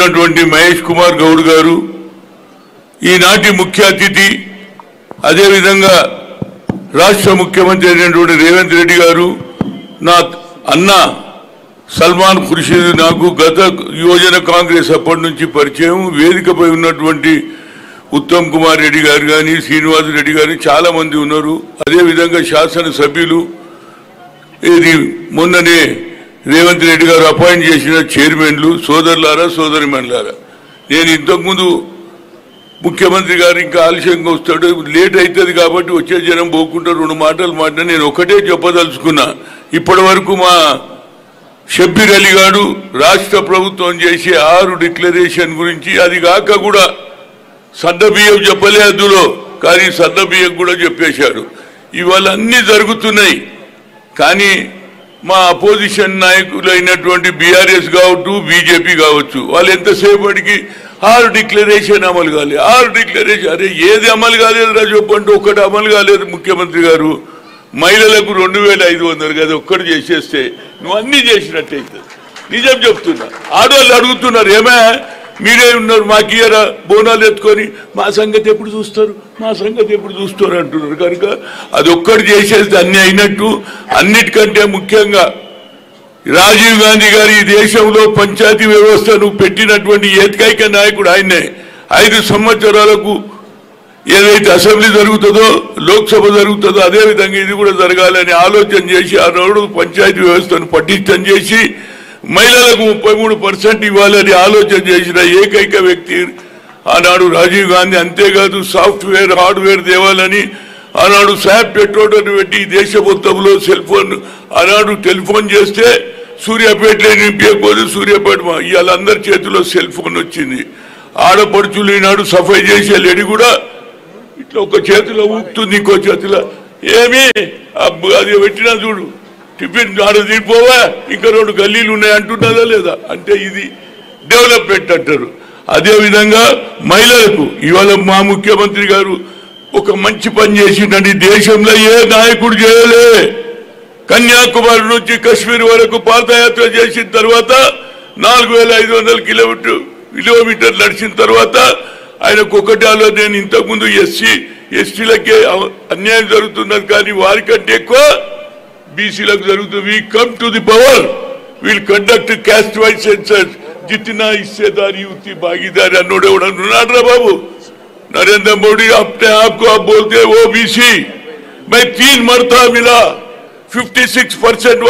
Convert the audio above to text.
మహేష్ కుమార్ గౌడ్ గారు ఈనాటి ముఖ్య అతిథి, అదేవిధంగా రాష్ట్ర ముఖ్యమంత్రి అయినటువంటి రేవంత్ రెడ్డి గారు, నా అన్న సల్మాన్ ఖుర్షీద్ నాకు గత యువజన కాంగ్రెస్ అప్పటి నుంచి పరిచయం, వేదికపై ఉన్నటువంటి ఉత్తమ్ కుమార్ రెడ్డి గారు కానీ శ్రీనివాస్ రెడ్డి గారు చాలా మంది ఉన్నారు. అదేవిధంగా శాసనసభ్యులు ఇది మొన్ననే రేవంత్ రెడ్డి గారు అపాయింట్ చేసిన చైర్మన్లు, సోదరులారా సోదరిమణులారా, నేను ఇంతకుముందు ముఖ్యమంత్రి గారు ఇంకా ఆలస్యంగా వస్తాడు, లేట్ అవుతుంది కాబట్టి వచ్చే జనం పోకుండా 2 మాటలు మాట్లాడి నేను ఒకటే చెప్పదలుచుకున్నా. ఇప్పటి వరకు మా షబ్బీర్ అలీ గారు రాష్ట్ర ప్రభుత్వం చేసే 6 డిక్లరేషన్ గురించి, అది కాక కూడా సన్న బియ్యం చెప్పలే అందులో, కానీ సన్న బియ్యం కూడా చెప్పేశాడు. ఇవాళ అన్నీ జరుగుతున్నాయి, కానీ మా అపోజిషన్ నాయకులు అయినటువంటి బీఆర్ఎస్ కావచ్చు బీజేపీ కావచ్చు, వాళ్ళు ఎంతసేపటికి 6 డిక్లరేషన్ అమలు కాలేదు, 6 డిక్లరేషన్. అరే ఏది అమలు కాలేదురా చెప్పంటే ఒక్కటి అమలు కాలేదు ముఖ్యమంత్రి గారు. మహిళలకు 2500 కదా ఒక్కటి చేసేస్తే నువ్వు అన్నీ చేసినట్టు అవుతుంది. నిజం చెప్తున్నా, ఆడవాళ్ళు అడుగుతున్నారు, ఏమే మీరే ఉన్నారు మాకియరా బోనాలు ఎత్తుకొని, మా సంగతి ఎప్పుడు చూస్తారు, మా సంగతి ఎప్పుడు చూస్తారు అంటున్నారు. కనుక అది ఒక్కటి చేసేస్తే అన్ని అయినట్టు. అన్నిటికంటే ముఖ్యంగా రాజీవ్ గాంధీ గారు ఈ దేశంలో పంచాయతీ వ్యవస్థను పెట్టినటువంటి ఏకైక నాయకుడు ఆయనే. 5 సంవత్సరాలకు ఏదైతే అసెంబ్లీ జరుగుతుందో లోక్సభ జరుగుతుందో అదేవిధంగా ఇది కూడా జరగాలని ఆలోచన చేసి ఆనాడు పంచాయతీ వ్యవస్థను పటిష్టం చేసి మహిళలకు 33% ఇవ్వాలని ఆలోచన చేసిన ఏకైక వ్యక్తి ఆనాడు రాజీవ్ గాంధీ. అంతేకాదు సాఫ్ట్వేర్ హార్డ్వేర్ తేవాలని ఆనాడు శాప్ పెట్రోల్ పెట్టి దేశ మొత్తంలో సెల్ ఫోన్, ఆనాడు టెలిఫోన్ చేస్తే సూర్యాపేటలో నింపేయకపోతే సూర్యాపేట ఇవాళ అందరి చేతిలో సెల్ ఫోన్ వచ్చింది. ఆడపడుచులు ఈనాడు సఫై చేసే లేడీ కూడా ఇట్లా ఒక చేతిలో ఊపుతుంది, ఇంకో చేతిలో ఏమి అది పెట్టినా చూడు టిఫిన్ ఆడ తీరిపోవా ఇంకా 2 గల్లీలు ఉన్నాయి అంటున్నదా లేదా అంటే ఇది డెవలప్మెంట్ అంటారు. అదేవిధంగా మహిళలకు ఇవాళ మా ముఖ్యమంత్రి గారు ఒక మంచి పని చేసిందండి, దేశంలో ఏ నాయకుడు చేయలే. కన్యాకుమారి నుంచి కశ్మీర్ వరకు పాదయాత్ర చేసిన తర్వాత 4500 కిలోమీటర్లు నడిచిన తర్వాత ఆయనకు ఒకటి ఆలోచన, నేను ఇంతకుముందు ఎస్టీలకే అన్యాయం జరుగుతున్నది కానీ వారికంటే ఎక్కువ బీసీలకు జరుగుతుంది. We come to the power, will conduct caste wise census, जितना हिस्सेदारी उतनी भागीदारी अनोड़े उड़ान बाबू नरेंद्र मोदी अपने आप को आप बोलते हैं वो बीसी, मैं 3 मरतबा मिला 56%